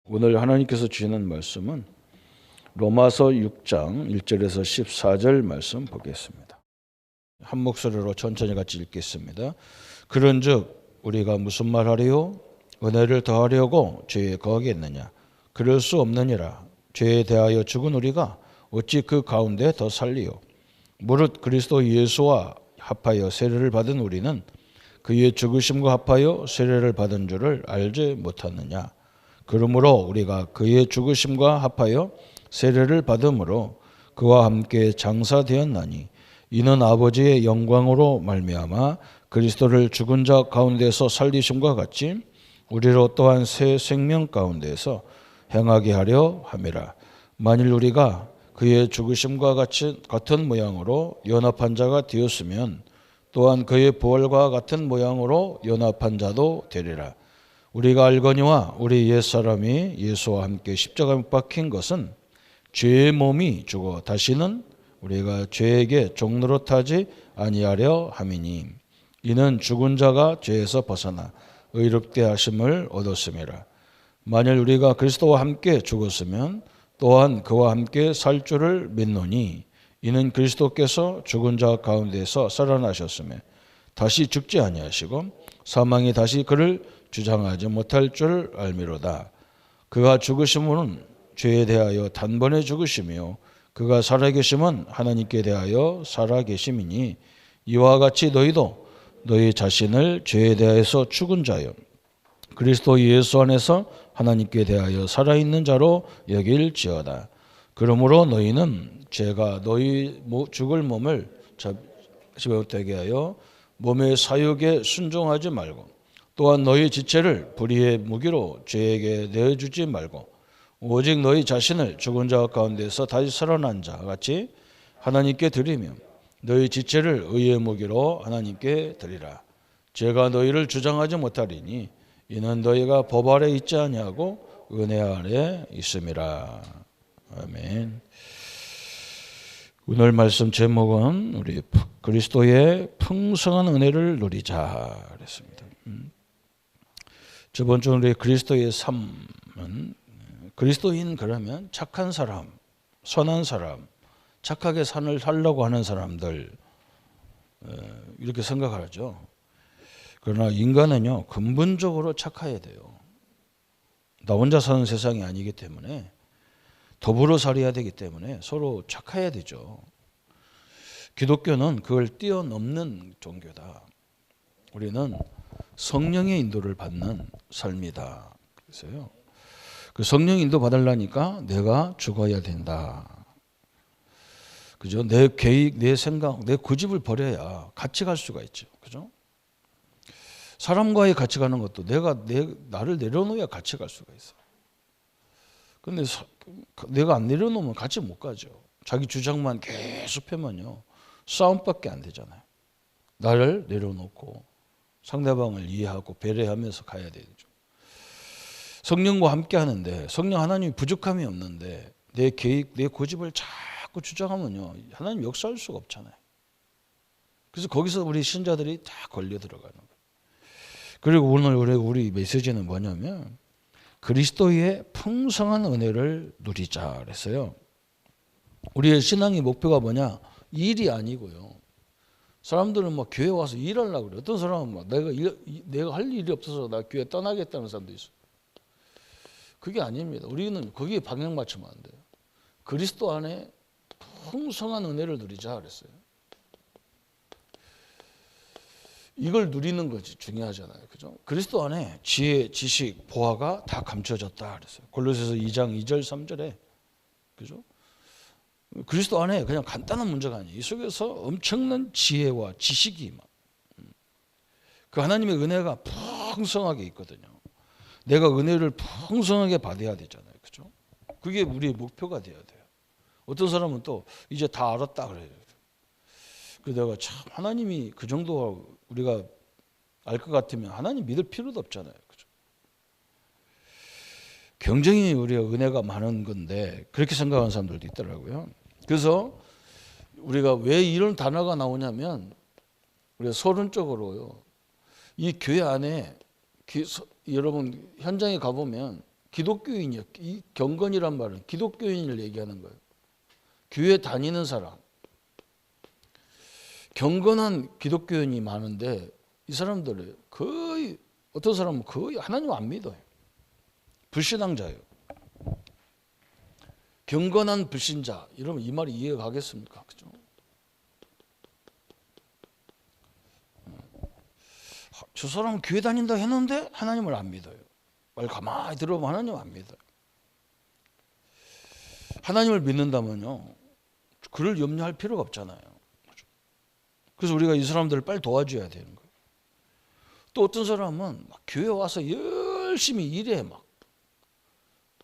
오늘 하나님께서 주시는 말씀은 로마서 6장 1절에서 14절 말씀 보겠습니다. 한 목소리로 천천히 같이 읽겠습니다. 그런즉 우리가 무슨 말하리요? 은혜를 더하려고 죄에 거하겠느냐? 그럴 수 없느니라. 죄에 대하여 죽은 우리가 어찌 그 가운데 더 살리요? 무릇 그리스도 예수와 합하여 세례를 받은 우리는 그의 죽으심과 합하여 세례를 받은 줄을 알지 못하느냐? 그러므로 우리가 그의 죽으심과 합하여 세례를 받음으로 그와 함께 장사되었나니 이는 아버지의 영광으로 말미암아 그리스도를 죽은 자 가운데서 살리심과 같이 우리로 또한 새 생명 가운데서 행하게 하려 함이라. 만일 우리가 그의 죽으심과 같은 모양으로 연합한 자가 되었으면 또한 그의 부활과 같은 모양으로 연합한 자도 되리라. 우리가 알거니와 우리 옛사람이 예수와 함께 십자가에 못 박힌 것은 죄의 몸이 죽어 다시는 우리가 죄에게 종노릇하지 아니하려 함이니 이는 죽은 자가 죄에서 벗어나 의롭게 하심을 얻었음이라. 만일 우리가 그리스도와 함께 죽었으면 또한 그와 함께 살 줄을 믿노니 이는 그리스도께서 죽은 자 가운데서 살아나셨으며 다시 죽지 아니하시고 사망이 다시 그를 주장하지 못할 줄 알미로다. 그가 죽으심은 죄에 대하여 단번에 죽으시며 그가 살아계심은 하나님께 대하여 살아계심이니 이와 같이 너희도 너희 자신을 죄에 대하여서 죽은 자요 그리스도 예수 안에서 하나님께 대하여 살아있는 자로 여길지어다. 그러므로 너희는 죄가 너희 죽을 몸을 잡지 하여 몸의 사욕에 순종하지 말고 또한 너희 지체를 불의의 무기로 죄에게 내어주지 말고 오직 너희 자신을 죽은 자 가운데서 다시 살아난 자 같이 하나님께 드리며 너희 지체를 의의 무기로 하나님께 드리라. 죄가 너희를 주장하지 못하리니 이는 너희가 법 아래 있지 아니하고 은혜 아래 있음이라. 아멘. 오늘 말씀 제목은 우리 그리스도의 풍성한 은혜를 누리자 그랬습니다. 저번 주 우리 그리스도의 삶은 그리스도인 그러면 착한 사람, 선한 사람, 착하게 산을 살려고 하는 사람들 이렇게 생각하죠. 그러나 인간은요 근본적으로 착해야 돼요. 나 혼자 사는 세상이 아니기 때문에 더불어 살아야 되기 때문에 서로 착해야 되죠. 기독교는 그걸 뛰어넘는 종교다. 우리는 성령의 인도를 받는 삶이다. 그래서요. 그 성령 인도 받으려니까 내가 죽어야 된다. 그죠? 내 계획, 내 생각, 내 고집을 버려야 같이 갈 수가 있죠. 그죠? 사람과의 같이 가는 것도 나를 내려놓아야 같이 갈 수가 있어. 근데 내가 안 내려놓으면 같이 못 가죠. 자기 주장만 계속 펴면요. 싸움밖에 안 되잖아요. 나를 내려놓고 상대방을 이해하고 배려하면서 가야 되죠. 성령과 함께 하는데 성령 하나님이 부족함이 없는데 내 계획, 내 고집을 자꾸 주장하면요. 하나님 역사할 수가 없잖아요. 그래서 거기서 우리 신자들이 다 걸려 들어가는 거예요. 그리고 오늘 우리 메시지는 뭐냐면 그리스도의 풍성한 은혜를 누리자 그랬어요. 우리의 신앙의 목표가 뭐냐? 일이 아니고요. 사람들은 막 교회 와서 일하려고 그래요. 어떤 사람은 막 내가 할 일이 없어서 나 교회 떠나겠다는 사람도 있어요. 그게 아닙니다. 우리는 거기에 방향 맞추면 안 돼요. 그리스도 안에 풍성한 은혜를 누리자 그랬어요. 이걸 누리는 것이 중요하잖아요. 그죠? 그리스도 안에 지혜, 지식, 보화가 다 감춰졌다 그랬어요. 골로새서 2장 2절 3절에. 그죠? 그리스도 안에 그냥 간단한 문제가 아니에요. 이 속에서 엄청난 지혜와 지식이 그 하나님의 은혜가 풍성하게 있거든요. 내가 은혜를 풍성하게 받아야 되잖아요. 그죠? 그게 우리의 목표가 돼야 돼요. 어떤 사람은 또 이제 다 알았다 그래요. 그래서 내가 참 하나님이 그 정도 우리가 알 것 같으면 하나님 믿을 필요도 없잖아요. 그죠? 굉장히 우리가 은혜가 많은 건데 그렇게 생각하는 사람들도 있더라고요. 그래서 우리가 왜 이런 단어가 나오냐면 우리가 서론적으로요. 이 교회 안에 여러분 현장에 가보면 기독교인이요. 이 경건이란 말은 기독교인을 얘기하는 거예요. 교회 다니는 사람. 경건한 기독교인이 많은데 이 사람들은 거의 어떤 사람은 거의 하나님 안 믿어요. 불신앙자예요. 경건한 불신자 이러면 이 말이 이해가 가겠습니까? 그죠? 저 사람은 교회 다닌다 했는데 하나님을 안 믿어요. 말 가만히 들어보면 하나님 안 믿어요. 하나님을 믿는다면요, 그를 염려할 필요가 없잖아요. 그래서 우리가 이 사람들을 빨리 도와줘야 되는 거예요. 또 어떤 사람은 막 교회 와서 열심히 일해 막.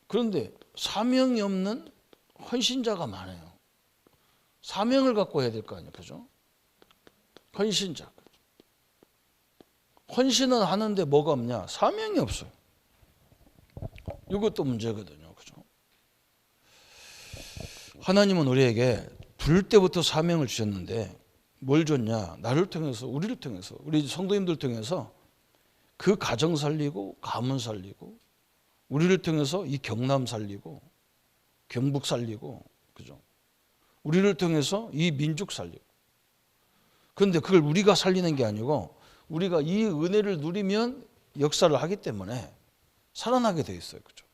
그런데 사명이 없는 헌신자가 많아요. 사명을 갖고 해야 될 거 아니에요, 그죠? 헌신자. 헌신은 하는데 뭐가 없냐? 사명이 없어요. 이것도 문제거든요, 그죠? 하나님은 우리에게 부를 때부터 사명을 주셨는데 뭘 줬냐? 나를 통해서, 우리를 통해서, 우리 성도님들 통해서 그 가정 살리고 가문 살리고 우리를 통해서 이 경남 살리고 경북 살리고, 그죠? 우리를 통해서 이 민족 살리고. 그런데 그걸 우리가 살리는 게 아니고 우리가 이 은혜를 누리면 역사를 하기 때문에 살아나게 돼 있어요, 그죠?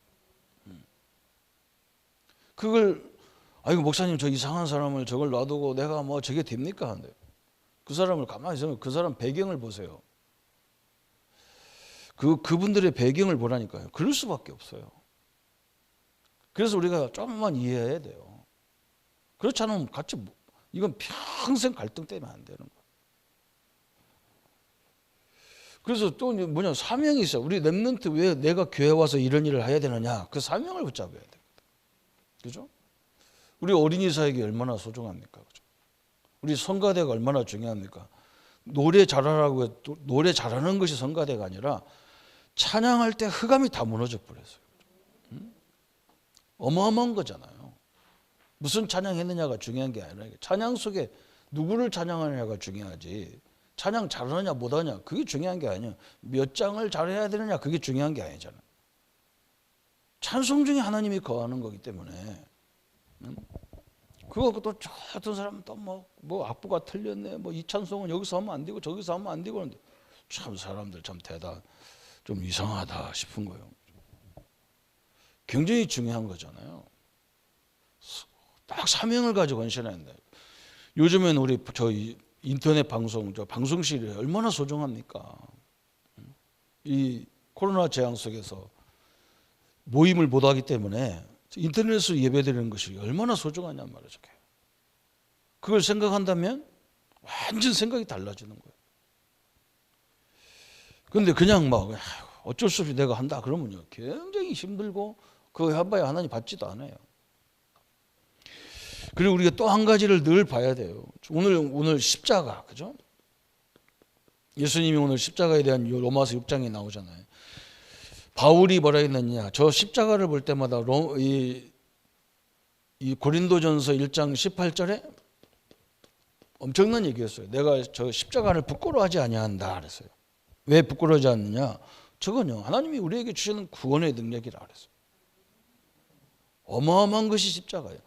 그걸 아이고 목사님 저 이상한 사람을 저걸 놔두고 내가 뭐 저게 됩니까? 하는데 그 사람을 가만히 있으면 그 사람 배경을 보세요. 그분들의 배경을 보라니까요. 그럴 수밖에 없어요. 그래서 우리가 조금만 이해해야 돼요. 그렇지 않으면 같이 이건 평생 갈등 때문에 안 되는 거예요. 그래서 또 뭐냐, 사명이 있어요. 우리 렘넌트 왜 내가 교회 와서 이런 일을 해야 되느냐? 그 사명을 붙잡아야 돼요. 그죠? 우리 어린이 사역이 얼마나 소중합니까? 그죠? 우리 성가대가 얼마나 중요합니까? 노래 잘하라고 해도 노래 잘하는 것이 성가대가 아니라 찬양할 때 흑암이 다 무너져 버렸어요. 어마어마한 거잖아요. 무슨 찬양했느냐가 중요한 게 아니라 찬양 속에 누구를 찬양하느냐가 중요하지, 찬양 잘하느냐 못하느냐 그게 중요한 게 아니에요. 몇 장을 잘해야 되느냐 그게 중요한 게 아니잖아요. 찬송 중에 하나님이 거하는 거기 때문에. 그거 또 어떤 사람은 또 뭐 악보가 틀렸네, 뭐 이 찬송은 여기서 하면 안 되고 저기서 하면 안 되고 그러는데 참 사람들 참 좀 이상하다 싶은 거예요. 굉장히 중요한 거잖아요. 딱 사명을 가지고 헌신하는데 요즘엔 우리 저희 인터넷 방송, 저 방송실이 얼마나 소중합니까? 이 코로나 재앙 속에서 모임을 못하기 때문에 인터넷으로 예배드리는 것이 얼마나 소중하냔 말이죠. 그걸 생각한다면 완전 생각이 달라지는 거예요. 그런데 그냥 막 어쩔 수 없이 내가 한다 그러면요 굉장히 힘들고 그거 해봐야 하나님 받지도 않아요. 그리고 우리가 또 한 가지를 늘 봐야 돼요. 오늘 십자가, 그죠? 예수님이 오늘 십자가에 대한 로마서 6장에 나오잖아요. 바울이 뭐라 했느냐? 저 십자가를 볼 때마다 이 고린도전서 1장 18절에 엄청난 얘기였어요. 내가 저 십자가를 부끄러워하지 아니한다 그랬어요. 왜 부끄러워하지 않느냐? 저건요 하나님이 우리에게 주시는 구원의 능력이라 그랬어요. 어마어마한 것이 십자가예요.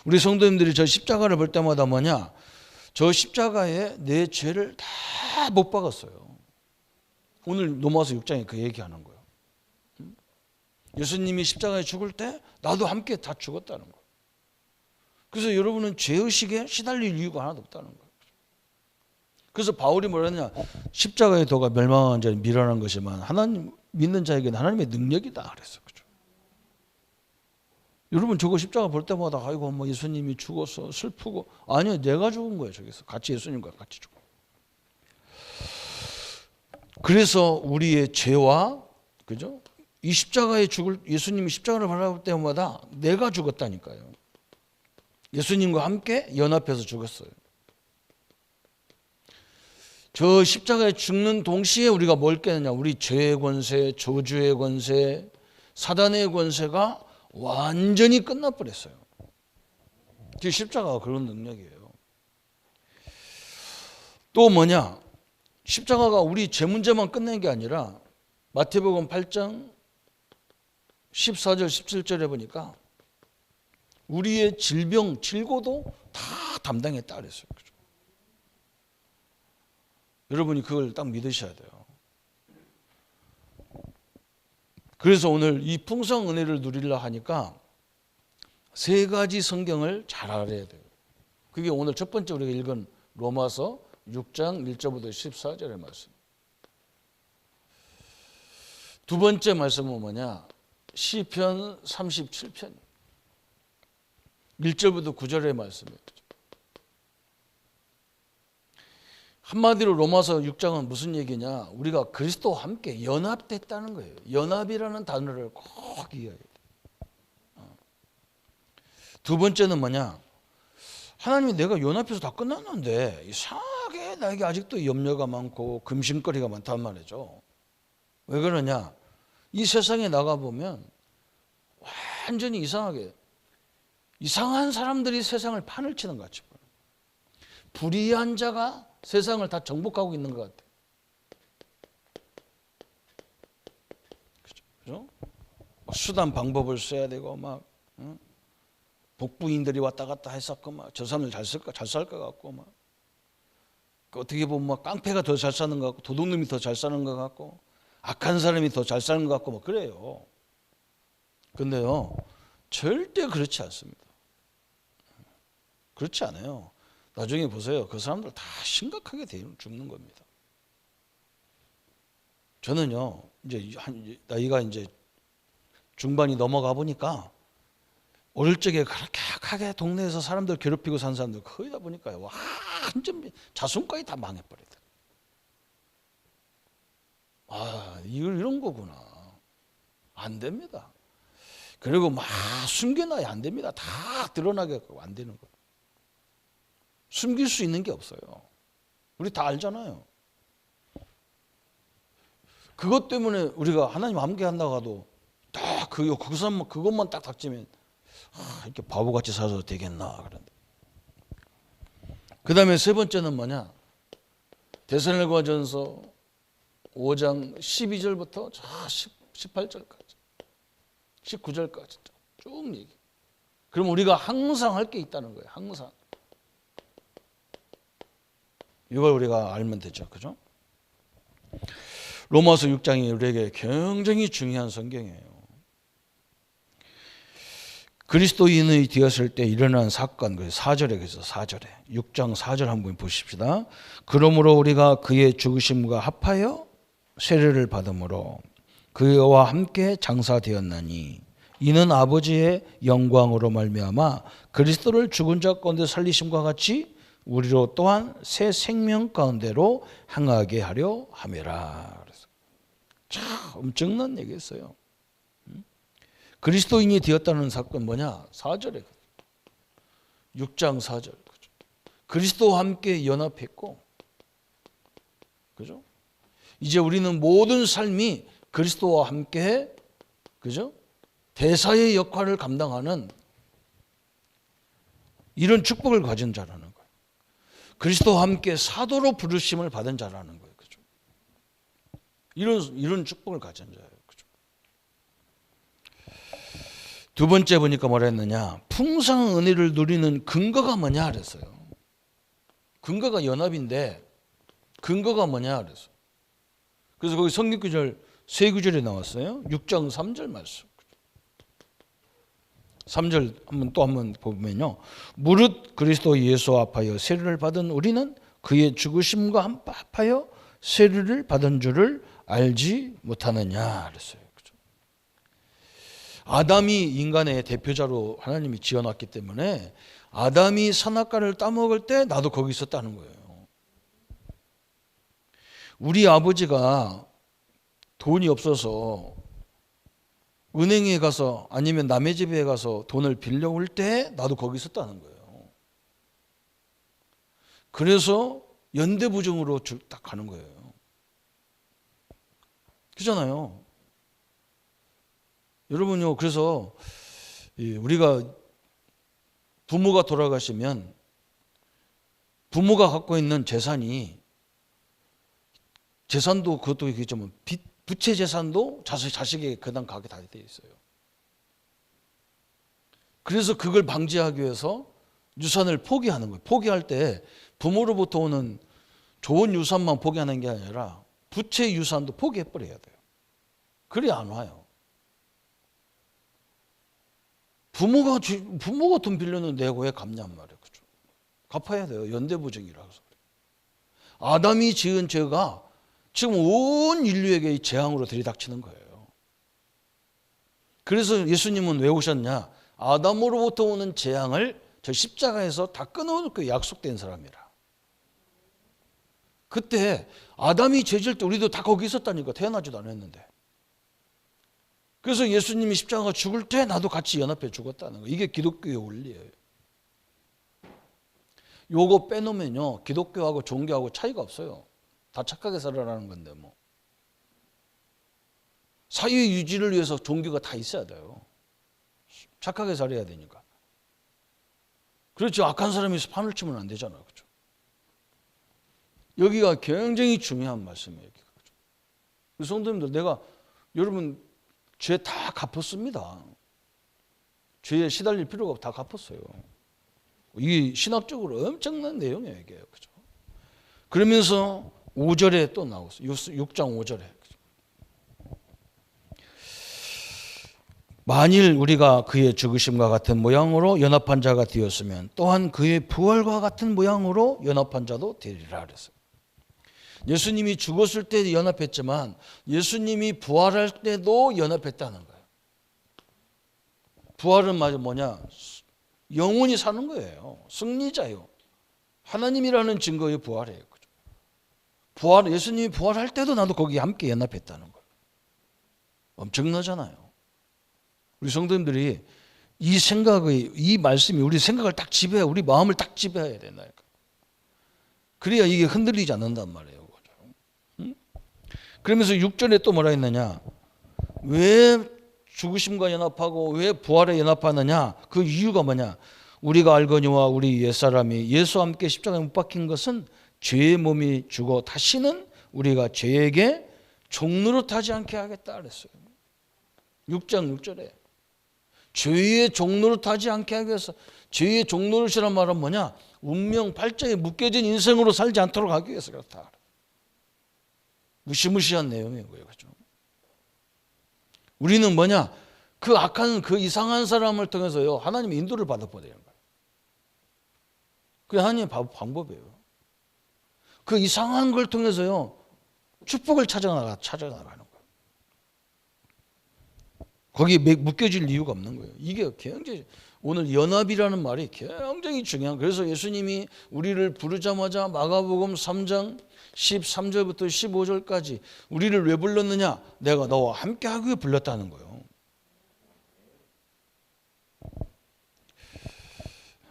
우리 성도님들이 저 십자가를 볼 때마다 뭐냐? 저 십자가에 내 죄를 다 못 박았어요. 오늘 로마서 6장에 그 얘기하는 거예요. 예수님이 십자가에 죽을 때 나도 함께 다 죽었다는 거예요. 그래서 여러분은 죄의식에 시달릴 이유가 하나도 없다는 거예요. 그래서 바울이 뭐라 했느냐? 십자가의 도가 멸망한 자는 미련한 것이지만 하나님 믿는 자에게는 하나님의 능력이다 그랬어요. 그렇죠? 여러분 저거 십자가 볼 때마다 아이고 뭐 예수님이 죽어서 슬프고, 아니요, 내가 죽은 거예요. 저기서 같이 예수님과 같이 죽어. 그래서 우리의 죄와, 그죠? 이 십자가에 예수님이 십자가를 바라볼 때마다 내가 죽었다니까요. 예수님과 함께 연합해서 죽었어요. 저 십자가에 죽는 동시에 우리가 뭘 깨느냐? 우리 죄의 권세, 저주의 권세, 사단의 권세가 완전히 끝나버렸어요. 그 십자가가 그런 능력이에요. 또 뭐냐? 십자가가 우리 죄 문제만 끝낸 게 아니라 마태복음 8장 14절 17절에 보니까 우리의 질병, 질고도 다 담당했다 그랬어요. 그죠? 여러분이 그걸 딱 믿으셔야 돼요. 그래서 오늘 이 풍성 은혜를 누리려 하니까 세 가지 성경을 잘 알아야 돼요. 그게 오늘 첫 번째 우리가 읽은 로마서 6장 1절부터 14절의 말씀. 두 번째 말씀은 뭐냐? 시편 37편 1절부터 9절의 말씀이에요. 한마디로 로마서 6장은 무슨 얘기냐? 우리가 그리스도와 함께 연합됐다는 거예요. 연합이라는 단어를 꼭 이해해야 돼요. 두 번째는 뭐냐? 하나님이 내가 연합해서 다 끝났는데 이상하게 나에게 아직도 염려가 많고 금심거리가 많단 말이죠. 왜 그러냐? 이 세상에 나가보면 완전히 이상한 사람들이 세상을 판을 치는 것 같죠. 불의한 자가 세상을 다 정복하고 있는 것 같아요. 그죠? 수단 방법을 써야 되고 막 복부인들이 왔다 갔다 했었고 막 저 사람들 잘 살 것 같고 막 어떻게 보면 막 깡패가 더 잘 사는 것 같고 도둑놈이 더 잘 사는 것 같고 악한 사람이 더 잘 사는 것 같고 뭐 그래요. 근데요 절대 그렇지 않습니다. 그렇지 않아요. 나중에 보세요. 그 사람들 다 심각하게 죽는 겁니다. 저는요 이제 나이가 이제 중반이 넘어가 보니까 어릴 적에 그렇게 악하게 동네에서 사람들 괴롭히고 산 사람들 거의 다 보니까요 완전 자손까지 다 망해버리더라고요. 아 이런 거구나. 안 됩니다. 그리고 막 숨겨놔야 안 됩니다. 다 드러나게 안 되는 거예요. 숨길 수 있는 게 없어요. 우리 다 알잖아요. 그것 때문에 우리가 하나님 함께 한다고 해도 딱 그것만 딱 닥치면 이렇게 바보같이 살아도 되겠나 그런데. 그 다음에 세 번째는 뭐냐? 데살로니가전서 5장 12절부터 18절까지 19절까지 쭉 얘기. 그럼 우리가 항상 할 게 있다는 거예요. 항상. 이걸 우리가 알면 되죠. 그죠? 로마서 6장이 우리에게 굉장히 중요한 성경이에요. 그리스도인이 되었을 때 일어난 사건, 4절에 그래서 4절에 6장 4절 한번 보십시다. 그러므로 우리가 그의 죽으심과 합하여 세례를 받음으로 그와 함께 장사되었나니 이는 아버지의 영광으로 말미암아 그리스도를 죽은 자 가운데 살리심과 같이 우리로 또한 새 생명 가운데로 행하게 하려 함이라. 그래서 참 엄청난 얘기였어요. 그리스도인이 되었다는 사건 뭐냐? 4절에 6장 4절. 그죠? 그리스도와 함께 연합했고, 그죠? 이제 우리는 모든 삶이 그리스도와 함께, 그죠? 대사의 역할을 감당하는 이런 축복을 가진 자라는 거예요. 그리스도와 함께 사도로 부르심을 받은 자라는 거예요. 그죠? 이런 축복을 가진 자예요. 그죠? 두 번째 보니까 뭐라 했느냐? 풍성한 은혜를 누리는 근거가 뭐냐 그랬어요. 근거가 연합인데 근거가 뭐냐 그랬어요. 그래서 거기 성경 구절 세 구절에 나왔어요. 6장 3절 말씀. 3절 한번 보면요. 무릇 그리스도 예수와 합하여 세례를 받은 우리는 그의 죽으심과 합하여 세례를 받은 줄을 알지 못하느냐 그랬어요. 그렇죠? 아담이 인간의 대표자로 하나님이 지어놨기 때문에 아담이 선악과를 따먹을 때 나도 거기 있었다는 거예요. 우리 아버지가 돈이 없어서 은행에 가서 아니면 남의 집에 가서 돈을 빌려올 때 나도 거기 있었다는 거예요. 그래서 연대부정으로 딱 가는 거예요. 그렇잖아요. 여러분요, 그래서 우리가 부모가 돌아가시면 부모가 갖고 있는 재산도 그것도 있겠지만 부채 재산도 자식에게 그다음 가게 다 돼 있어요. 그래서 그걸 방지하기 위해서 유산을 포기하는 거예요. 포기할 때 부모로부터 오는 좋은 유산만 포기하는 게 아니라 부채 유산도 포기해버려야 돼요. 그래야 안 와요. 부모가 돈 빌려는 내고 왜 갚냔 말이에요. 그죠? 갚아야 돼요. 연대부정이라서. 아담이 지은 죄가 지금 온 인류에게 이 재앙으로 들이닥치는 거예요. 그래서 예수님은 왜 오셨냐? 아담으로부터 오는 재앙을 저 십자가에서 다 끊어놓을 그 약속된 사람이라. 그때 아담이 죄질 때 우리도 다 거기 있었다니까. 태어나지도 않았는데. 그래서 예수님이 십자가가 죽을 때 나도 같이 연합해 죽었다는 거. 이게 기독교의 원리예요. 요거 빼놓으면요, 기독교하고 종교하고 차이가 없어요. 다 착하게 살아라는 건데 뭐. 사회 유지를 위해서 종교가 다 있어야 돼요. 착하게 살아야 되니까. 그렇죠. 악한 사람이 판을 치면 안 되잖아요. 그렇죠? 여기가 굉장히 중요한 말씀이에요. 그래서 성도님들, 내가 여러분 죄 다 갚았습니다. 죄에 시달릴 필요가 없고 다 갚았어요. 이게 신학적으로 엄청난 내용이에요. 이게. 그죠? 그러면서 5절에 또 나왔어요. 6장 5절에. 만일 우리가 그의 죽으심과 같은 모양으로 연합한 자가 되었으면 또한 그의 부활과 같은 모양으로 연합한 자도 되리라 그랬어요. 예수님이 죽었을 때 연합했지만 예수님이 부활할 때도 연합했다는 거예요. 부활은 뭐냐? 영원히 사는 거예요. 승리자요. 하나님이라는 증거의 부활이에요. 부활, 예수님이 부활할 때도 나도 거기에 함께 연합했다는 거예요. 엄청나잖아요. 우리 성도님들이 이 생각의, 이 말씀이 우리 생각을 딱 지배해, 우리 마음을 딱 지배해야 된다니까. 그래야 이게 흔들리지 않는단 말이에요. 그러면서 6절에 또 뭐라 했느냐? 왜 죽으심과 연합하고 왜 부활에 연합하느냐? 그 이유가 뭐냐? 우리가 알거니와 우리 옛사람이 예수와 함께 십자가에 못 박힌 것은 죄의 몸이 죽어 다시는 우리가 죄에게 종노릇하지 않게 하겠다 그랬어요. 6장 6절에 죄의 종노릇하지 않게 하기 위해서. 죄의 종노릇이란 말은 뭐냐? 운명 팔자에 묶여진 인생으로 살지 않도록 하기 위해서 그렇다. 무시무시한 내용이에요. 그렇죠? 우리는 뭐냐? 그 악한, 그 이상한 사람을 통해서요, 하나님의 인도를 받아버리는 거예요. 그게 하나님의 방법이에요. 그 이상한 걸 통해서요, 축복을 찾아나가는 거예요. 거기에 묶여질 이유가 없는 거예요. 이게 굉장히, 오늘 연합이라는 말이 굉장히 중요한 거예요. 그래서 예수님이 우리를 부르자마자 마가복음 3장 13절부터 15절까지 우리를 왜 불렀느냐? 내가 너와 함께 하기 위해 불렀다는 거예요.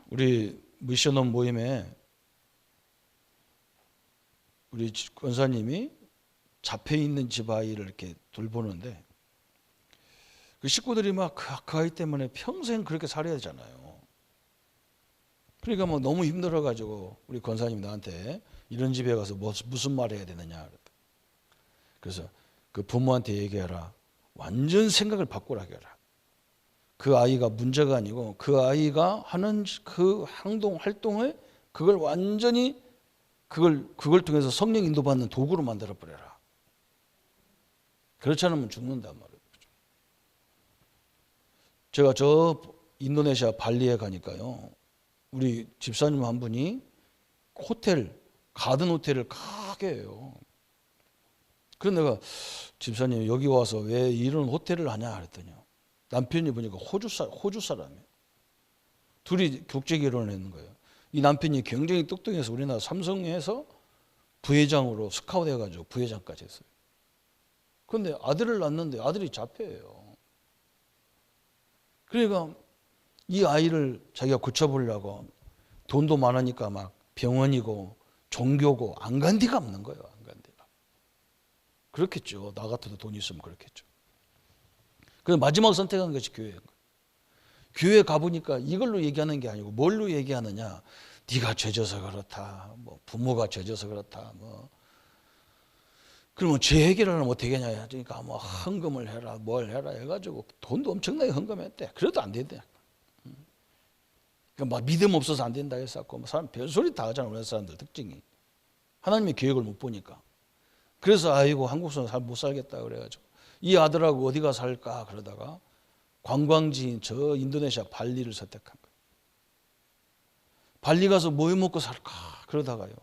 우리 미션홈 모임에 우리 권사님이 잡혀 있는 집 아이를 이렇게 돌보는데 그 식구들이 막 그 아이 때문에 평생 그렇게 살아야 되잖아요. 그러니까 뭐 너무 힘들어가지고 우리 권사님 나한테 이런 집에 가서 무슨 말 해야 되느냐. 그래서 그 부모한테 얘기해라. 완전 생각을 바꾸라 해라. 그 아이가 문제가 아니고 그 아이가 하는 그 활동을 그걸 완전히 그걸 통해서 성령 인도받는 도구로 만들어 버려라. 그렇지 않으면 죽는단 말이에요. 제가 저 인도네시아 발리에 가니까요. 우리 집사님 한 분이 가든 호텔을 크게 해요. 그래서 내가 집사님 여기 와서 왜 이런 호텔을 하냐 그랬더니요. 남편이 보니까 호주 사람이에요. 둘이 국제 결혼을 했는 거예요. 이 남편이 굉장히 똑똑해서 우리나라 삼성에서 부회장으로 스카우트 해가지고 부회장까지 했어요. 그런데 아들을 낳는데 아들이 자폐예요. 그러니까 이 아이를 자기가 고쳐보려고 돈도 많으니까 막 병원이고 종교고 안 간 데가 없는 거예요. 안 간 데가. 그렇겠죠. 나 같아도 돈 있으면 그렇겠죠. 그래서 마지막 선택한 것이 교회인 거예요. 교회 가보니까 이걸로 얘기하는 게 아니고 뭘로 얘기하느냐. 네가 죄져서 그렇다. 뭐 부모가 죄져서 그렇다. 뭐 그러면 죄 해결을 하면 어떻게 하냐 하니까 뭐 헌금을 해라 뭘 해라 해가지고 돈도 엄청나게 헌금했대. 그래도 안 된대. 그러니까 막 믿음 없어서 안 된다 했었고 뭐 사람 별소리 다 하잖아. 우리 사람들 특징이 하나님의 계획을 못 보니까. 그래서 아이고 한국에서는 잘 못 살겠다 그래가지고 이 아들하고 어디가 살까 그러다가 관광지인 저 인도네시아 발리를 선택한 거예요. 발리 가서 뭐 해먹고 살까 그러다가요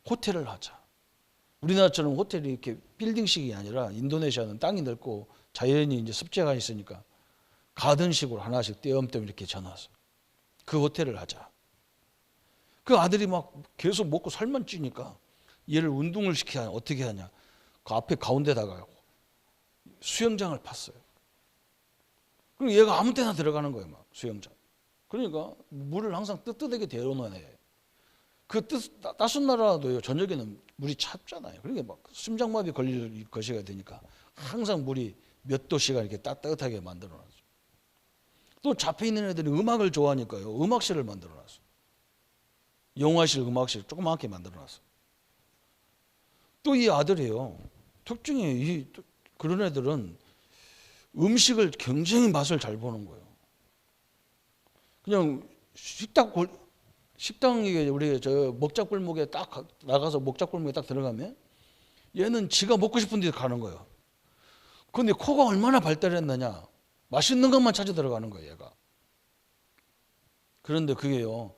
호텔을 하자. 우리나라처럼 호텔이 이렇게 빌딩식이 아니라 인도네시아는 땅이 넓고 자연이 이제 습지가 있으니까 가든식으로 하나씩 띄엄띄엄 이렇게 져놨어. 그 호텔을 하자. 그 아들이 막 계속 먹고 살만 찌니까 얘를 운동을 시켜야 어떻게 하냐. 그 앞에 가운데다가 수영장을 팠어요. 그리고 얘가 아무 때나 들어가는 거예요. 막 수영장. 그러니까 물을 항상 뜨뜻하게 데워놔야 그 따순 나라도요 저녁에는 물이 찹잖아요. 그러니까 막 심장마비 걸릴 것이가 되니까 항상 물이 몇 도씨가 이렇게 따뜻하게 만들어놨어요. 또 잡혀 있는 애들이 음악을 좋아하니까요 음악실을 만들어놨어요. 영화실, 음악실 조그맣게 만들어놨어요. 또 이 아들이에요. 특징이 그런 애들은 음식을 굉장히 맛을 잘 보는 거예요. 그냥 식당이 우리 저 먹자골목에 딱 나가서 먹자골목에 딱 들어가면 얘는 지가 먹고 싶은 데 가는 거예요. 그런데 코가 얼마나 발달했느냐. 맛있는 것만 찾아 들어가는 거예요, 얘가. 그런데 그게요.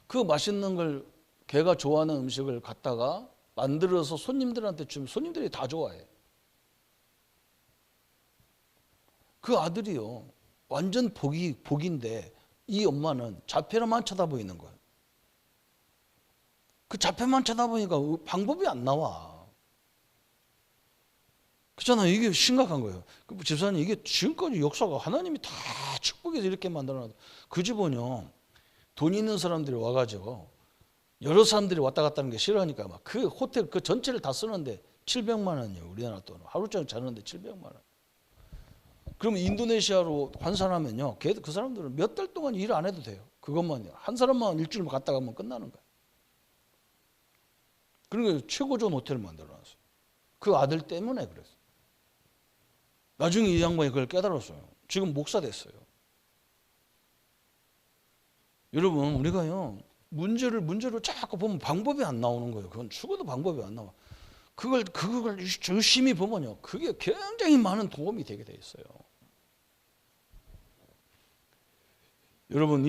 그 맛있는 걸 걔가 좋아하는 음식을 갖다가 만들어서 손님들한테 주면 손님들이 다 좋아해. 그 아들이요. 완전 복인데 이 엄마는 자폐로만 쳐다보이는 거예요. 그 자폐만 쳐다보니까 방법이 안 나와. 그렇잖아요. 이게 심각한 거예요. 집사님 이게 지금까지 역사가 하나님이 다 축복해서 이렇게 만들어놨다. 그 집은요. 돈 있는 사람들이 와가지고 여러 사람들이 왔다 갔다 하는 게 싫어하니까 막 그 호텔 그 전체를 다 쓰는데 700만 원이에요. 우리나라 돈. 하루 종일 자는데 700만 원. 그러면 인도네시아로 환산하면요. 그 사람들은 몇 달 동안 일 안 해도 돼요. 그것만요. 한 사람만 일주일 갔다 가면 끝나는 거예요. 그러니까 최고 좋은 호텔을 만들어놨어요. 그 아들 때문에 그랬어요. 나중에 이 양반이 그걸 깨달았어요. 지금 목사 됐어요. 여러분 우리가요. 문제로 자꾸 보면 방법이 안 나오는 거예요. 그건 죽어도 방법이 안 나와. 그걸 열심히 보면요. 그게 굉장히 많은 도움이 되게 돼 있어요. 여러분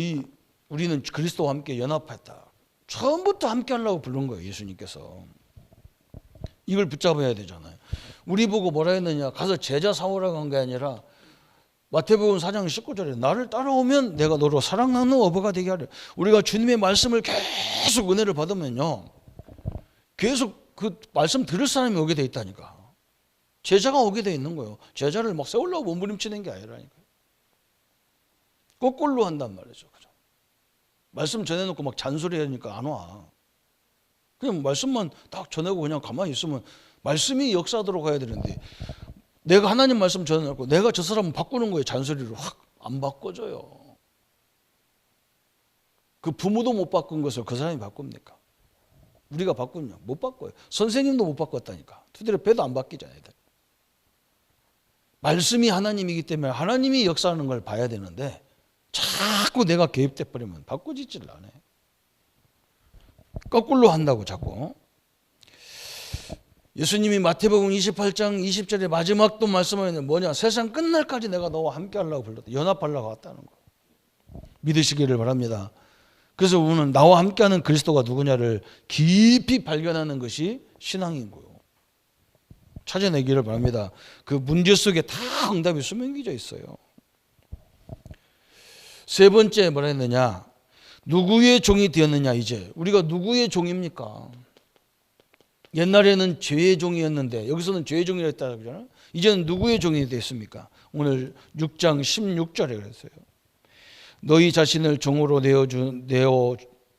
우리는 그리스도와 함께 연합했다. 처음부터 함께 하려고 부른 거예요. 예수님께서. 이걸 붙잡아야 되잖아요. 우리 보고 뭐라 했느냐. 가서 제자 사오라고 한 게 아니라 마태복음 4장 19절에 나를 따라오면 내가 너로 사랑 나누는 어부가 되게 하려. 우리가 주님의 말씀을 계속 은혜를 받으면요. 계속 그 말씀 들을 사람이 오게 돼 있다니까. 제자가 오게 돼 있는 거예요. 제자를 막 세우려고 몸부림치는 게 아니라니까요. 거꾸로 한단 말이죠. 그죠? 말씀 전해놓고 막 잔소리하니까 안 와. 그냥 말씀만 딱 전하고 그냥 가만히 있으면 말씀이 역사하도록 가야 되는데 내가 하나님 말씀 전해놓고 내가 저 사람을 바꾸는 거예요. 잔소리로 확 안 바꿔줘요. 그 부모도 못 바꾼 것을 그 사람이 바꿉니까? 우리가 바꾸냐? 못 바꿔요. 선생님도 못 바꿨다니까. 두드려 패도 안 바뀌잖아요. 말씀이 하나님이기 때문에 하나님이 역사하는 걸 봐야 되는데 자꾸 내가 개입돼 버리면 바꿔지지를 않아요. 거꾸로 한다고 자꾸. 예수님이 마태복음 28장 20절에 마지막 또 말씀하셨는데 뭐냐. 세상 끝날까지 내가 너와 함께 하려고 불렀다. 연합하려고 왔다는 거. 믿으시기를 바랍니다. 그래서 우리는 나와 함께하는 그리스도가 누구냐를 깊이 발견하는 것이 신앙인 거예요. 찾아내기를 바랍니다. 그 문제 속에 다 응답이 숨겨져 있어요. 세 번째 뭐라 했느냐. 누구의 종이 되었느냐. 이제 우리가 누구의 종입니까? 옛날에는 죄의 종이었는데 여기서는 죄의 종이라 했다 그러잖아요. 이제는 누구의 종이 됐습니까? 오늘 6장 16절에 그랬어요. 너희 자신을 종으로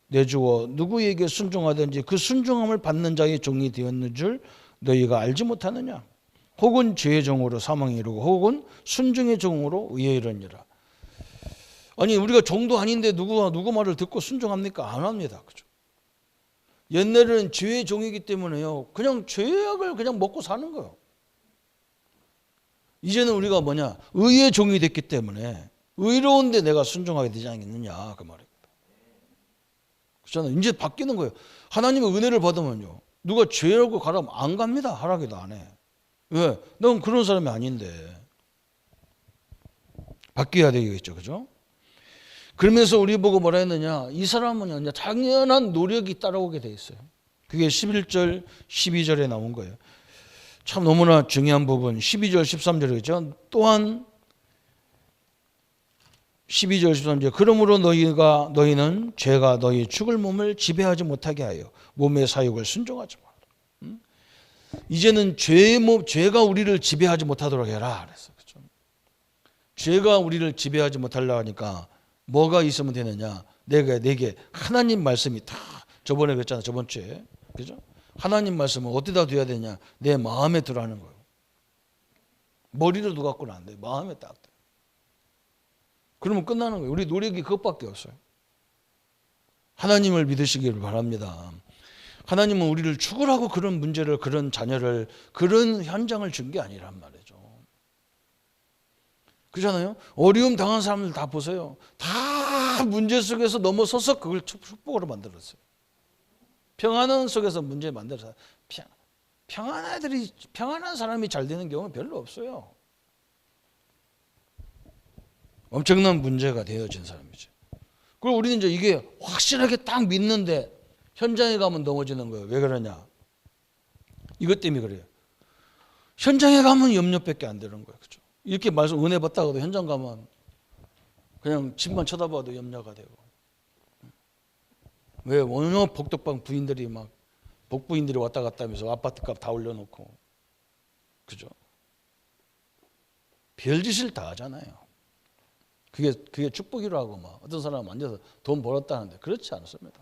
내주어 누구에게 순종하든지 그 순종함을 받는 자의 종이 되었는 줄 너희가 알지 못하느냐. 혹은 죄의 종으로 사망에 이르고 혹은 순종의 종으로 의에 이르니라. 아니 우리가 종도 아닌데 누구 말을 듣고 순종합니까? 안 합니다. 그죠? 옛날에는 죄의 종이기 때문에요. 그냥 죄악을 그냥 먹고 사는 거예요. 이제는 우리가 뭐냐? 의의 종이 됐기 때문에 의로운데 내가 순종하게 되지 않겠느냐 그 말입니다. 그렇잖아요. 이제 바뀌는 거예요. 하나님의 은혜를 받으면요, 누가 죄라고 가라면 안 갑니다. 하라기도 안 해. 왜? 넌 그런 사람이 아닌데. 바뀌어야 되겠죠. 그죠? 그러면서 우리 보고 뭐라 했느냐, 이 사람은 이제 당연한 노력이 따라오게 돼 있어요. 그게 11절 12절에 나온 거예요. 참 너무나 중요한 부분. 12절 13절이죠. 또한 12절 13절 그러므로 너희는 죄가 너희 죽을 몸을 지배하지 못하게 하여 몸의 사욕을 순종하지 마라. 이제는 죄가 우리를 지배하지 못하도록 해라 그랬어요. 그렇죠? 죄가 우리를 지배하지 못하려고 하니까 뭐가 있으면 되느냐? 내게 하나님 말씀이 다 저번에 그랬잖아. 저번 주에. 그죠? 하나님 말씀은 어디다 둬야 되냐? 내 마음에 들어하는 거예요. 머리로 두갖고는 안 돼. 마음에 딱 돼. 그러면 끝나는 거예요. 우리 노력이 그것밖에 없어요. 하나님을 믿으시기를 바랍니다. 하나님은 우리를 죽으라고 그런 문제를, 그런 자녀를, 그런 현장을 준 게 아니란 말이죠. 그렇잖아요. 어려움 당한 사람들 다 보세요. 다 문제 속에서 넘어서서 그걸 축복으로 만들었어요. 평안한 속에서 문제 만들어서 평안한 사람이 잘 되는 경우는 별로 없어요. 엄청난 문제가 되어진 사람이죠. 그리고 우리는 이제 이게 확실하게 딱 믿는데 현장에 가면 넘어지는 거예요. 왜 그러냐? 이것 때문에 그래요. 현장에 가면 염려밖에 안 되는 거예요. 그렇죠? 이렇게 말씀 은혜 받다가도 현장 가면 그냥 집만 쳐다봐도 염려가 되고. 왜? 어느 복덕방 부인들이 막 복부인들이 왔다 갔다 하면서 아파트값 다 올려놓고, 그죠? 별짓을 다 하잖아요. 그게 축복이라고 막 어떤 사람은 앉아서 돈 벌었다는데 그렇지 않습니다.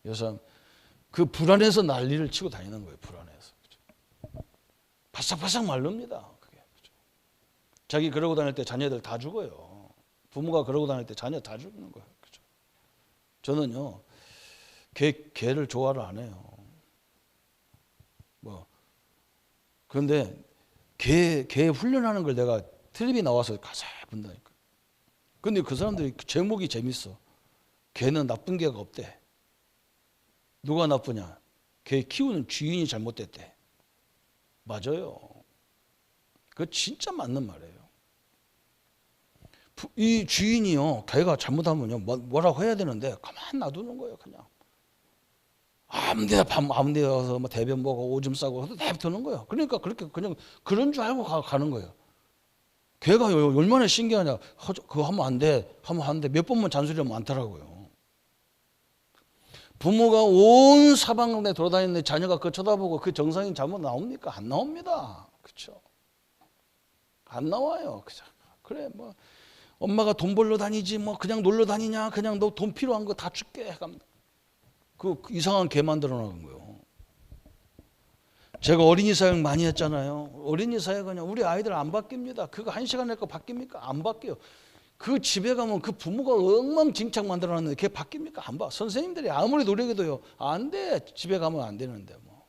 여기서 그 불안해서 난리를 치고 다니는 거예요. 불안해서. 그죠? 바싹바싹 마릅니다. 그게. 그죠? 자기 그러고 다닐 때 자녀들 다 죽어요. 부모가 그러고 다닐 때 자녀 다 죽는 거예요. 그죠? 저는요, 개를 좋아를 안 해요. 그런데 개 훈련하는 걸 내가 텔레비 나와서 가자 본다니까. 근데 그 사람들이 제목이 재밌어. 개는 나쁜 개가 없대. 누가 나쁘냐? 개 키우는 주인이 잘못됐대. 맞아요. 그거 진짜 맞는 말이에요. 이 주인이요, 개가 잘못하면요, 뭐라고 해야 되는데 가만 놔두는 거예요. 그냥 아무데나 가서 뭐 대변 보고 오줌 싸고 내버리는 거예요. 그러니까 그렇게 그냥 그런 줄 알고 가는 거예요. 걔가 얼마나 신기하냐. 그거 하면 안 돼. 하면 하는데 몇 번만 잔소리하면 많더라고요. 부모가 온 사방에 돌아다니는데 자녀가 그거 쳐다보고 그 정상인 잘못 나옵니까? 안 나옵니다. 그렇죠? 안 나와요. 그래 뭐 엄마가 돈 벌러 다니지 뭐 그냥 놀러 다니냐. 그냥 너 돈 필요한 거 다 줄게. 그 이상한 개 만들어 놓은 거예요. 제가 어린이 사역 많이 했잖아요. 어린이 사역은 우리 아이들 안 바뀝니다. 그거 1시간 내고 바뀝니까? 안 바뀌어요. 그 집에 가면 그 부모가 엉망진창 만들어놨는데 그게 바뀝니까? 안 봐. 선생님들이 아무리 노력해도요, 안 돼. 집에 가면 안 되는데 뭐.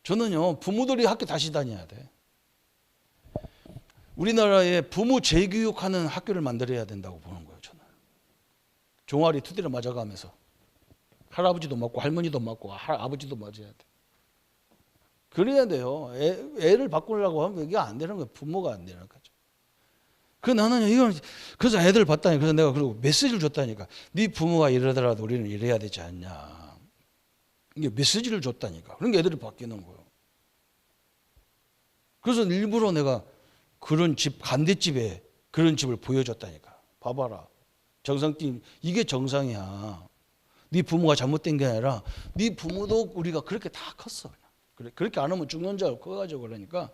저는요, 부모들이 학교 다시 다녀야 돼. 우리나라에 부모 재교육하는 학교를 만들어야 된다고 보는 거예요. 저는 종아리 두드려 맞아가면서 할아버지도 맞고 할머니도 맞고 아버지도 맞아야 돼. 그래야 돼요. 애를 바꾸려고 하면 이게 안 되는 거예요. 부모가 안 되는 거죠. 나는 이건 그래서 애들 봤다니까. 그래서 내가 그리고 메시지를 줬다니까. 네 부모가 이러더라도 우리는 이래야 되지 않냐. 이게 메시지를 줬다니까. 그러니까 애들이 바뀌는 거예요. 그래서 일부러 내가 그런 집 반대집에 그런 집을 보여줬다니까. 봐봐라. 정상팀 이게 정상이야. 네 부모가 잘못된 게 아니라 네 부모도 우리가 그렇게 다 컸어. 그래 그렇게 안 하면 죽는 줄 커가지고 그러니까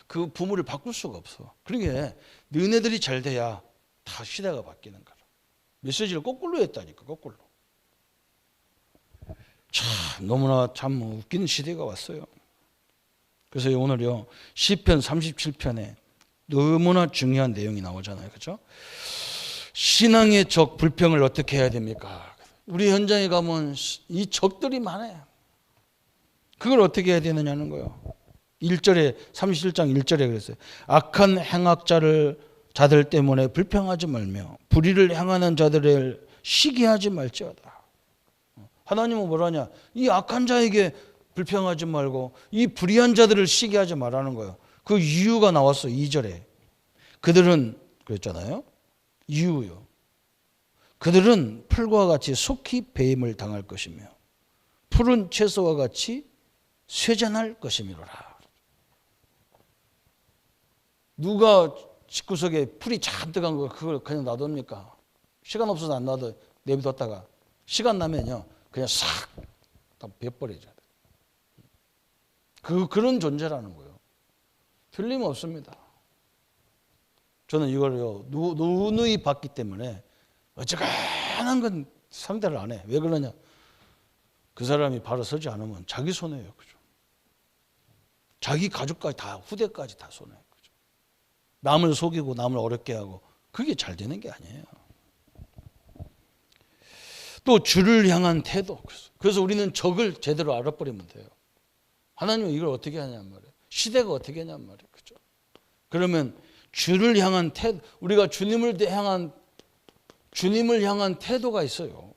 그 부모를 바꿀 수가 없어. 그러게 너네들이 잘 돼야 다 시대가 바뀌는 거라. 메시지를 거꾸로 했다니까. 거꾸로. 참 너무나 참 웃기는 시대가 왔어요. 그래서 오늘요 시편 37편에 너무나 중요한 내용이 나오잖아요. 그렇죠? 신앙의 적 불평을 어떻게 해야 됩니까? 우리 현장에 가면 이 적들이 많아요. 그걸 어떻게 해야 되느냐는 거예요. 1절에 37장 1절에 그랬어요. 악한 행악자를 자들 때문에 불평하지 말며 불의를 행하는 자들을 시기 하지 말지어다. 하나님은 뭐라냐? 이 악한 자에게 불평하지 말고 이 불의한 자들을 시기하지 말라는 거예요. 그 이유가 나왔어. 2절에. 그들은 그랬잖아요. 이유요. 그들은 풀과 같이 속히 배임을 당할 것이며 푸른 채소와 같이 쇠잔할 것이미로라. 누가 집구석에 풀이 잔뜩 한 거 그걸 그냥 놔둡니까? 시간 없어서 안 놔둬. 내비뒀다가 시간 나면요 그냥 싹 다 베어버리죠. 그런 존재라는 거예요. 틀림없습니다. 저는 이걸요 누누이 봤기 때문에 어지간한 건 상대를 안 해. 왜 그러냐? 그 사람이 바로 서지 않으면 자기 손해예요. 그죠? 자기 가족까지 다 후대까지 다 손해예요. 그죠? 남을 속이고 남을 어렵게 하고 그게 잘 되는 게 아니에요. 또 주를 향한 태도. 그래서 우리는 적을 제대로 알아버리면 돼요. 하나님은 이걸 어떻게 하냔 말이에요. 시대가 어떻게 하냔 말이에요. 그죠? 그러면 주를 향한 태도, 우리가 주님을 향한 태도가 있어요.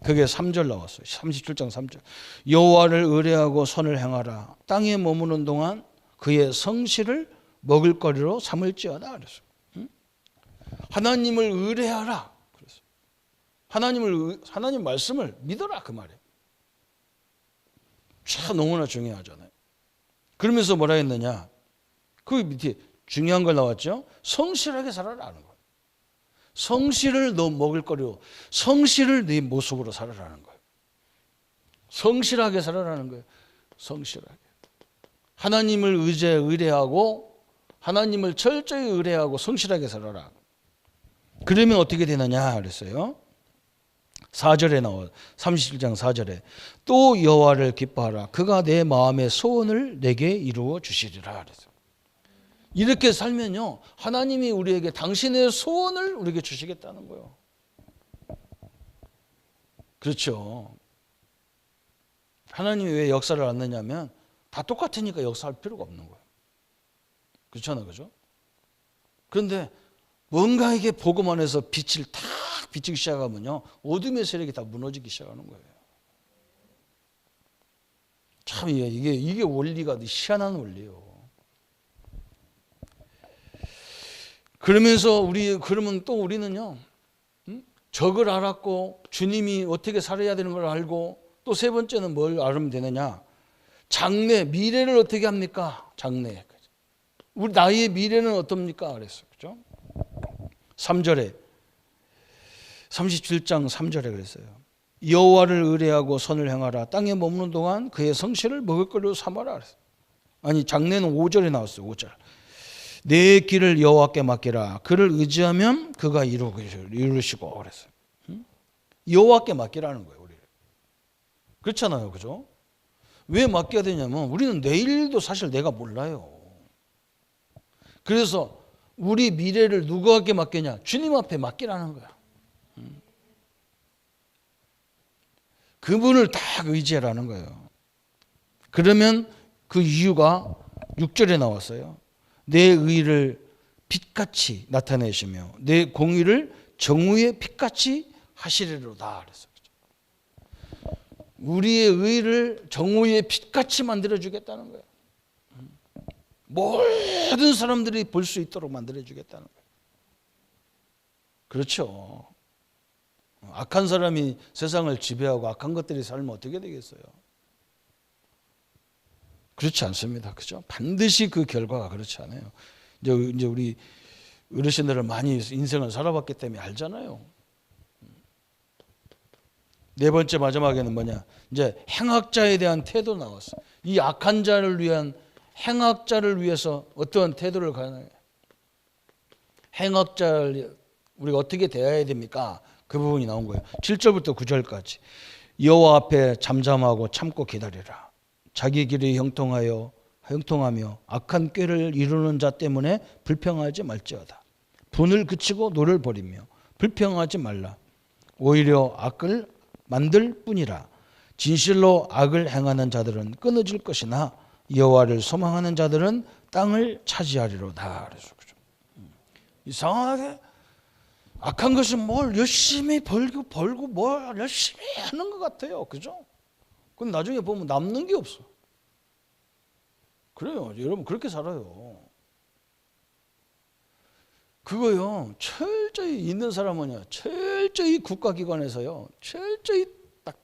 그게 3절 나왔어요. 37장 3절. 여호와를 의뢰하고 선을 행하라. 땅에 머무는 동안 그의 성실을 먹을거리로 삼을지어다. 그랬어요. 하나님을 의뢰하라. 그랬어요. 하나님 말씀을 믿어라 그 말이에요. 참 너무나 중요하잖아요. 그러면서 뭐라 했느냐? 그 밑에 중요한 걸 나왔죠. 성실하게 살아라는 거예요. 성실을 너 먹을거리로, 성실을 네 모습으로 살아라는 거예요. 성실하게 살아라는 거예요. 성실하게. 하나님을 의뢰하고 하나님을 철저히 의뢰하고 성실하게 살아라. 그러면 어떻게 되느냐 그랬어요. 4절에 나와 37장 4절에 또 여호와를 기뻐하라. 그가 내 마음의 소원을 내게 이루어 주시리라 그랬어요. 이렇게 살면요 하나님이 우리에게 당신의 소원을 우리에게 주시겠다는 거예요. 그렇죠. 하나님이 왜 역사를 안 내냐면 다 똑같으니까 역사할 필요가 없는 거예요. 그렇잖아요. 그죠? 그런데 뭔가에게 복음 안에서 빛을 탁 비치기 시작하면요 어둠의 세력이 다 무너지기 시작하는 거예요. 참 이게 원리가 희한한 원리예요. 그러면서 그러면 또 우리는요 적을 알았고 주님이 어떻게 살아야 되는 걸 알고 또 세 번째는 뭘 알면 되느냐? 장래, 미래를 어떻게 합니까? 장래. 우리 나의 미래는 어떻습니까? 그랬어요. 그죠? 3절에 37장 3절에 그랬어요. 여호와를 의뢰하고 선을 행하라. 땅에 머무는 동안 그의 성실을 먹을거리로 삼아라. 그랬어요. 아니 장래는 5절에 나왔어요. 5절. 내 길을 여호와께 맡기라. 그를 의지하면 그가 이루시고 그랬어요. 여호와께 맡기라는 거예요. 우리 그렇잖아요, 그죠? 왜 맡겨야 되냐면 우리는 내일도 사실 내가 몰라요. 그래서 우리 미래를 누구에게 맡기냐? 주님 앞에 맡기라는 거야. 그분을 딱 의지하라는 거예요. 그러면 그 이유가 6절에 나왔어요. 내 의를 빛같이 나타내시며 내 공의를 정오의 빛같이 하시리로다 그랬어요. 우리의 의를 정오의 빛같이 만들어 주겠다는 거예요. 모든 사람들이 볼 수 있도록 만들어 주겠다는 거예요. 그렇죠. 악한 사람이 세상을 지배하고 악한 것들이 살면 어떻게 되겠어요? 그렇지 않습니다. 그죠? 반드시 그 결과가 그렇지 않아요. 이제 우리 어르신들은 많이 인생을 살아봤기 때문에 알잖아요. 네 번째 마지막에는 뭐냐? 이제 행악자에 대한 태도 나왔어. 이 악한 자를 위한 행악자를 위해서 어떤 태도를 가나요? 행악자를 우리가 어떻게 대해야 됩니까? 그 부분이 나온 거예요. 7절부터 9절까지. 여호와 앞에 잠잠하고 참고 기다리라. 자기 길이 형통하며 악한 꾀를 이루는 자 때문에 불평하지 말지어다. 분을 그치고 노를 버리며 불평하지 말라. 오히려 악을 만들 뿐이라. 진실로 악을 행하는 자들은 끊어질 것이나 여호와를 소망하는 자들은 땅을 차지하리로다. 이상하게 악한 것은 뭘 열심히 벌고 뭘 열심히 하는 것 같아요. 그죠? 근데 나중에 보면 남는 게 없어. 그래요. 여러분 그렇게 살아요. 그거요. 철저히 있는 사람은요. 철저히 국가기관에서요. 철저히 딱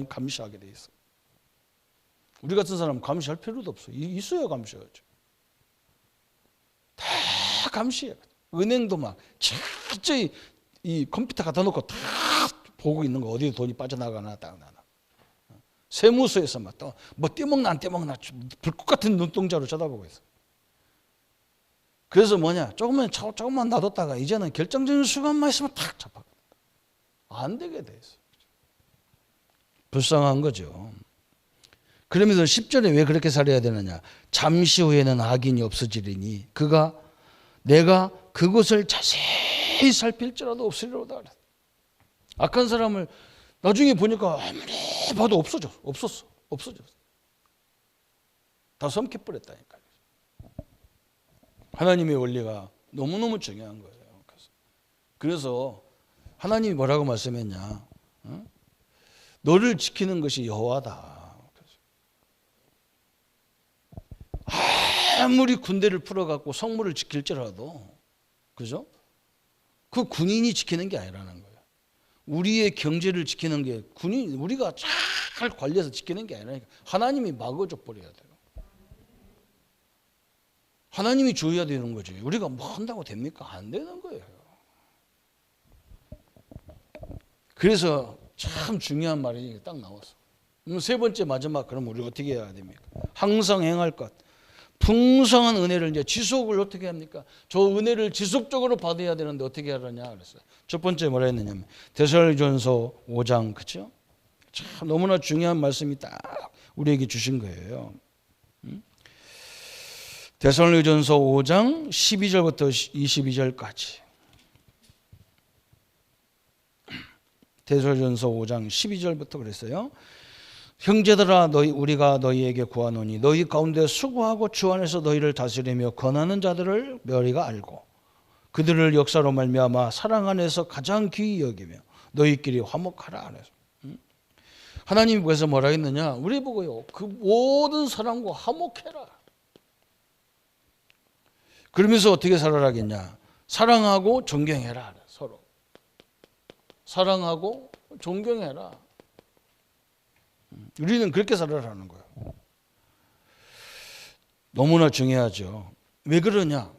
감시하게 돼 있어. 우리 같은 사람은 감시할 필요도 없어. 있어야 감시하죠. 다 감시해. 은행도 막 철저히 이 컴퓨터 갖다 놓고 다 보고 있는 거 어디에 돈이 빠져나가나 딱 나나. 세무서에서 막 또 뭐 떼먹나 안 떼먹나 불꽃 같은 눈동자로 쳐다보고 있어. 그래서 뭐냐 조금만 놔뒀다가 이제는 결정적인 순간만 있으면 탁 잡아. 안 되게 돼 있어. 불쌍한 거죠. 그러면서 10절에 왜 그렇게 살아야 되느냐? 잠시 후에는 악인이 없어지리니 내가 그것을 자세히 살필지라도 없으리로다. 악한 사람을 나중에 보니까 아무리 봐도 없었어. 다 섬켜버렸다니까요. 하나님의 원리가 너무너무 중요한 거예요. 그래서 하나님이 뭐라고 말씀했냐? 너를 지키는 것이 여호와다. 아무리 군대를 풀어갖고 성물을 지킬지라도, 그죠? 그 군인이 지키는 게 아니라는 거예요. 우리의 경제를 지키는 게 우리가 잘 관리해서 지키는 게 아니라니까. 하나님이 막아줘 버려야 돼요. 하나님이 줘야 되는 거지. 우리가 뭐 한다고 됩니까? 안 되는 거예요. 그래서 참 중요한 말이 딱 나왔어. 세 번째 마지막 그럼 우리 어떻게 해야 됩니까? 항상 행할 것. 풍성한 은혜를 이제 지속을 어떻게 합니까? 저 은혜를 지속적으로 받아야 되는데 어떻게 하느냐 그랬어요. 첫 번째 뭐라 했느냐면 데살로니가전서 5장 그렇죠? 참 너무나 중요한 말씀이 딱 우리에게 주신 거예요. 데살로니가전서 5장 12절부터 22절까지. 데살로니가전서 5장 12절부터 그랬어요. 형제들아 우리가 너희에게 구하노니 너희 가운데 수고하고 주 안에서 너희를 다스리며 권하는 자들을 너희가 알고 그들을 역사로 말미암아 사랑 안에서 가장 귀히 여기며 너희끼리 화목하라 그래서 하나님이 그래서 뭐라 했느냐? 우리 보고요. 그 모든 사람과 화목해라. 그러면서 어떻게 살아라겠냐? 사랑하고 존경해라. 서로 사랑하고 존경해라. 우리는 그렇게 살아라는 거예요. 너무나 중요하죠. 왜 그러냐?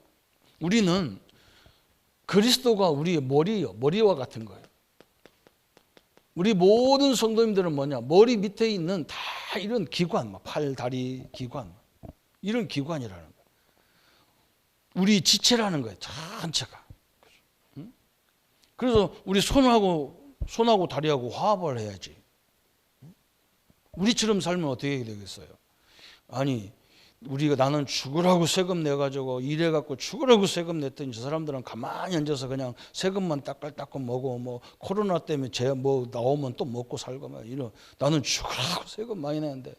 우리는 그리스도가 우리의 머리와 같은 거예요. 우리 모든 성도님들은 뭐냐? 머리 밑에 있는 다 이런 기관, 팔, 다리, 기관, 이런 기관이라는 거예요. 우리 지체라는 거예요. 전체가. 그래서 우리 손하고 다리하고 화합을 해야지. 우리처럼 살면 어떻게 되겠어요? 아니 나는 죽으라고 세금 내가지고 일해갖고 죽으라고 세금 냈더니 저 사람들은 가만히 앉아서 그냥 세금만 따끌따끌 먹고 뭐 코로나 때문에 뭐 나오면 또 먹고 살고 막 이런. 나는 죽으라고 세금 많이 내는데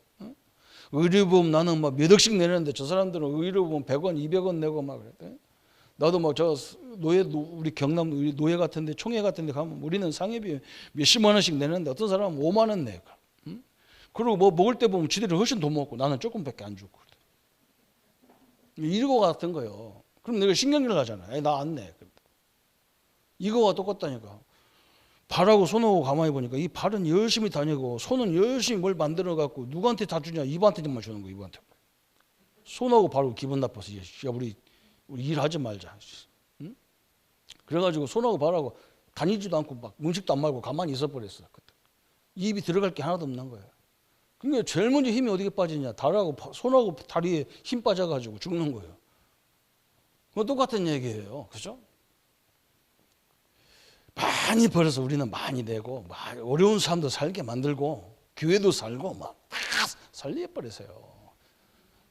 의료보험 나는 막 몇 억씩 내는데 저 사람들은 의료보험 100원 200원 내고 막 그랬대. 나도 뭐 저 우리 경남 우리 노예 같은데 총회 같은데 가면 우리는 상해비 몇십만 원씩 내는데 어떤 사람은 5만 원 내. 그리고 뭐 먹을 때 보면 지들이 훨씬 더 먹고 나는 조금밖에 안 주고 이거 같은 거예요. 그럼 내가 신경질 나잖아. 나 안 내. 이거와 똑같다니까. 발하고 손하고 가만히 보니까 이 발은 열심히 다니고 손은 열심히 뭘 만들어 갖고 누구한테 다 주냐? 이브한테만 주는 거. 이브한테. 손하고 발하고 기분 나빠서 야 우리 일하지 말자. 응? 그래가지고 손하고 발하고 다니지도 않고 막 음식도 안 말고 가만히 있어 버렸어. 입이 들어갈 게 하나도 없는 거야. 그러니까 제일 먼저 힘이 어디에 빠지냐? 손하고 다리에 힘 빠져가지고 죽는 거예요. 그거 똑같은 얘기예요. 그죠? 많이 벌어서 우리는 많이 내고 어려운 사람도 살게 만들고 교회도 살고 막 살려버리세요.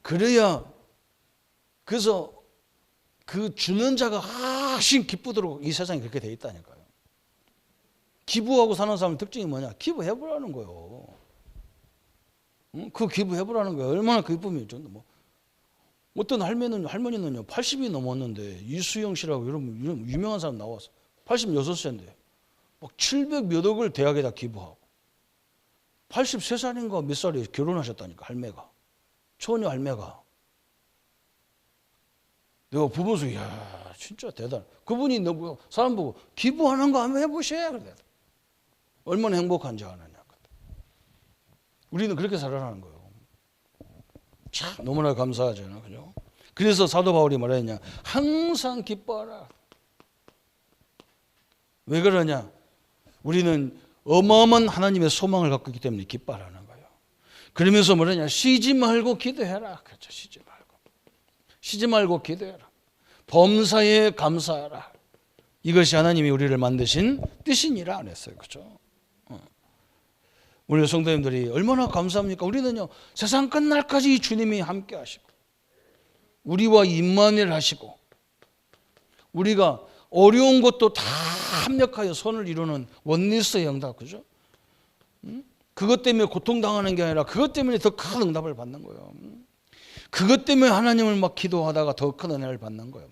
그래서 그 주는 자가 훨씬 기쁘도록 이 세상이 그렇게 돼 있다니까요. 기부하고 사는 사람의 특징이 뭐냐? 기부해보라는 거예요. 그 기부해보라는 거예요. 얼마나 기쁨이 있죠. 뭐 어떤 할머니는요 80이 넘었는데 이수영 씨라고 이런 유명한 사람 나왔어. 86세인데 막 700몇 억을 대학에다 기부하고 83살인가 몇 살에 결혼하셨다니까. 할매가, 처녀 할매가. 내가 부모수 야 진짜 대단. 그분이 너무 사람 보고 기부하는 거 한번 해보셔. 그래. 얼마나 행복한지 아느냐. 우리는 그렇게 살아가는 거예요. 참 너무나 감사하잖아, 그죠? 그래서 사도 바울이 말했냐? 항상 기뻐하라. 왜 그러냐? 우리는 어마어마한 하나님의 소망을 갖고 있기 때문에 기뻐하라는 거예요. 그러면서 뭐냐? 쉬지 말고 기도해라. 그렇죠? 쉬지 말고 기도해라. 범사에 감사하라. 이것이 하나님이 우리를 만드신 뜻이니라 안 했어요, 그렇죠? 우리 성도님들이 얼마나 감사합니까? 우리는요 세상 끝날까지 주님이 함께 하시고 우리와 임마누엘 하시고 우리가 어려운 것도 다 합력하여 선을 이루는 원리스의 응답, 그죠? 그것 때문에 고통당하는 게 아니라 그것 때문에 더 큰 응답을 받는 거예요. 그것 때문에 하나님을 막 기도하다가 더 큰 은혜를 받는 거예요.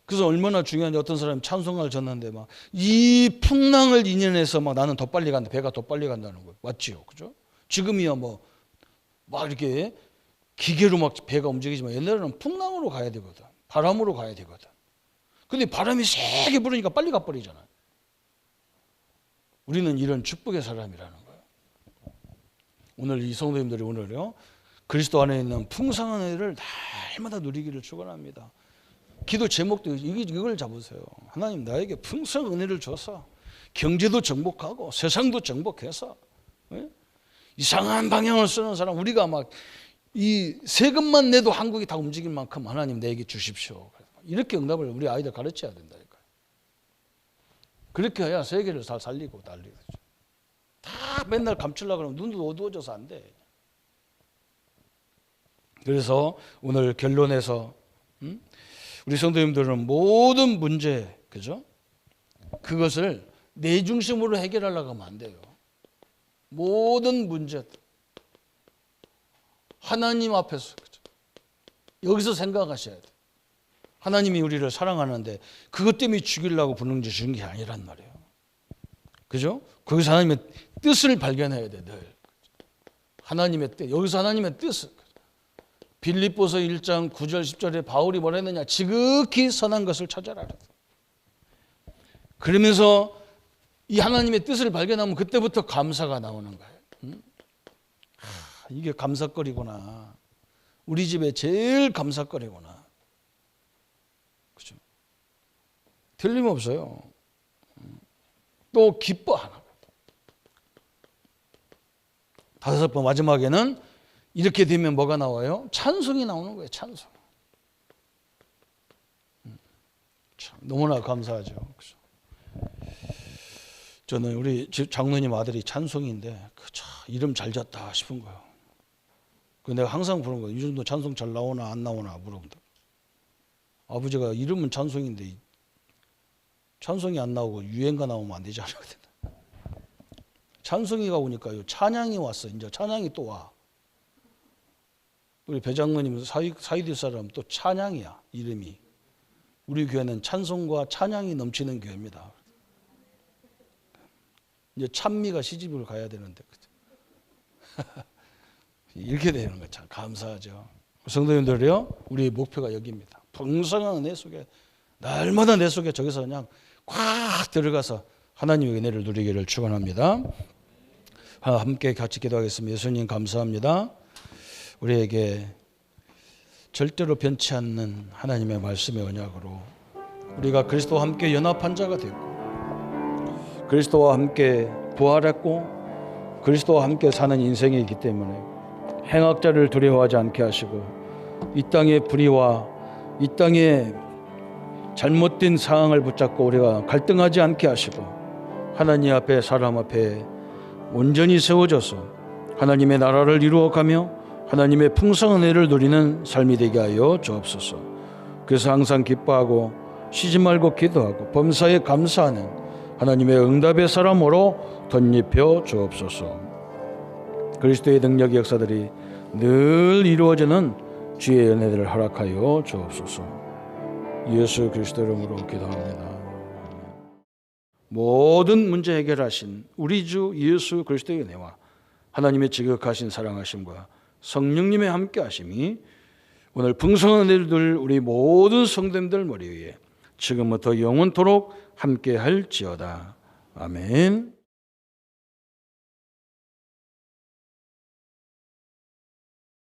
그래서 얼마나 중요한지 어떤 사람이 찬송가를 졌는데 막 이 풍랑을 인연해서 막 나는 더 빨리 간다. 배가 더 빨리 간다는 거예요. 맞지요? 그죠? 지금이야 뭐 막 이렇게 기계로 막 배가 움직이지만 옛날에는 풍랑으로 가야 되거든. 바람으로 가야 되거든. 근데 바람이 세게 불으니까 빨리 가버리잖아요. 우리는 이런 축복의 사람이라는 거예요. 오늘 이 성도님들이 오늘요 그리스도 안에 있는 풍성한 은혜를 날마다 누리기를 축원합니다. 기도 제목도 이걸 잡으세요. 하나님 나에게 풍성한 은혜를 줘서 경제도 정복하고 세상도 정복해서 이상한 방향을 쓰는 사람 우리가 막 이 세금만 내도 한국이 다 움직일 만큼 하나님 내게 주십시오. 이렇게 응답을 우리 아이들 가르쳐야 된다니까요. 그렇게 해야 세계를 잘 살리고 달리고. 다 맨날 감추려고 그러면 눈도 어두워져서 안 돼. 그래서 오늘 결론에서 우리 성도님들은 모든 문제, 그죠? 그것을 내 중심으로 해결하려고 하면 안 돼요. 모든 문제 하나님 앞에서, 그죠? 여기서 생각하셔야 돼요. 하나님이 우리를 사랑하는데 그것 때문에 죽이려고 부르는 주신 게 아니란 말이에요. 그죠? 거기서 하나님의 뜻을 발견해야 돼, 늘. 하나님의 뜻, 여기서 하나님의 뜻을. 빌립보서 1장 9절 10절에 바울이 뭐라 했느냐? 지극히 선한 것을 찾아라. 그러면서 이 하나님의 뜻을 발견하면 그때부터 감사가 나오는 거예요. 이게 감사거리구나. 우리 집에 제일 감사거리구나. 그죠? 틀림없어요. 또 기뻐하는 거예요. 5번 마지막에는 이렇게 되면 뭐가 나와요? 찬송이 나오는 거예요. 찬송. 참 너무나 감사하죠. 그렇죠? 저는 우리 장로님 아들이 찬송인데 이름 잘 졌다 싶은 거예요. 그 내가 항상 부르는 거예요. 요즘도 찬송 잘 나오나 안 나오나 물어본다. 아버지가 이름은 찬송인데 찬송이 안 나오고 유행가 나오면 안 되지 않거든. 찬송이가 오니까요. 찬양이 왔어. 이제 찬양이 또 와. 우리 배장로님 사이들 사람 또 찬양이야. 이름이. 우리 교회는 찬송과 찬양이 넘치는 교회입니다. 이제 찬미가 시집을 가야 되는데 이렇게 되는 거 참 감사하죠. 성도님들이요, 우리 목표가 여기입니다. 풍성한 내 속에 날마다 내 속에 저기서 그냥 꽉 들어가서 하나님의 은혜를 누리기를 축원합니다. 함께 같이 기도하겠습니다. 예수님 감사합니다. 우리에게 절대로 변치 않는 하나님의 말씀의 언약으로 우리가 그리스도와 함께 연합한 자가 되고 그리스도와 함께 부활했고 그리스도와 함께 사는 인생이 있기 때문에 행악자를 두려워하지 않게 하시고 이 땅의 불의와 이 땅의 잘못된 상황을 붙잡고 우리가 갈등하지 않게 하시고 하나님 앞에 사람 앞에 온전히 세워져서 하나님의 나라를 이루어가며 하나님의 풍성한 은혜를 누리는 삶이 되게 하여 주옵소서. 그래서 항상 기뻐하고 쉬지 말고 기도하고 범사에 감사하는 하나님의 응답의 사람으로 덧입혀 주옵소서. 그리스도의 능력의 역사들이 늘 이루어지는 주의 은혜를 허락하여 주옵소서. 예수 그리스도 이름으로 기도합니다. 모든 문제 해결하신 우리 주 예수 그리스도의 은혜와 하나님의 지극하신 사랑하심과 성령님의 함께하심이 오늘 풍성한 일들 우리 모든 성도님들 머리 위에 지금부터 영원토록 함께할지어다. 아멘.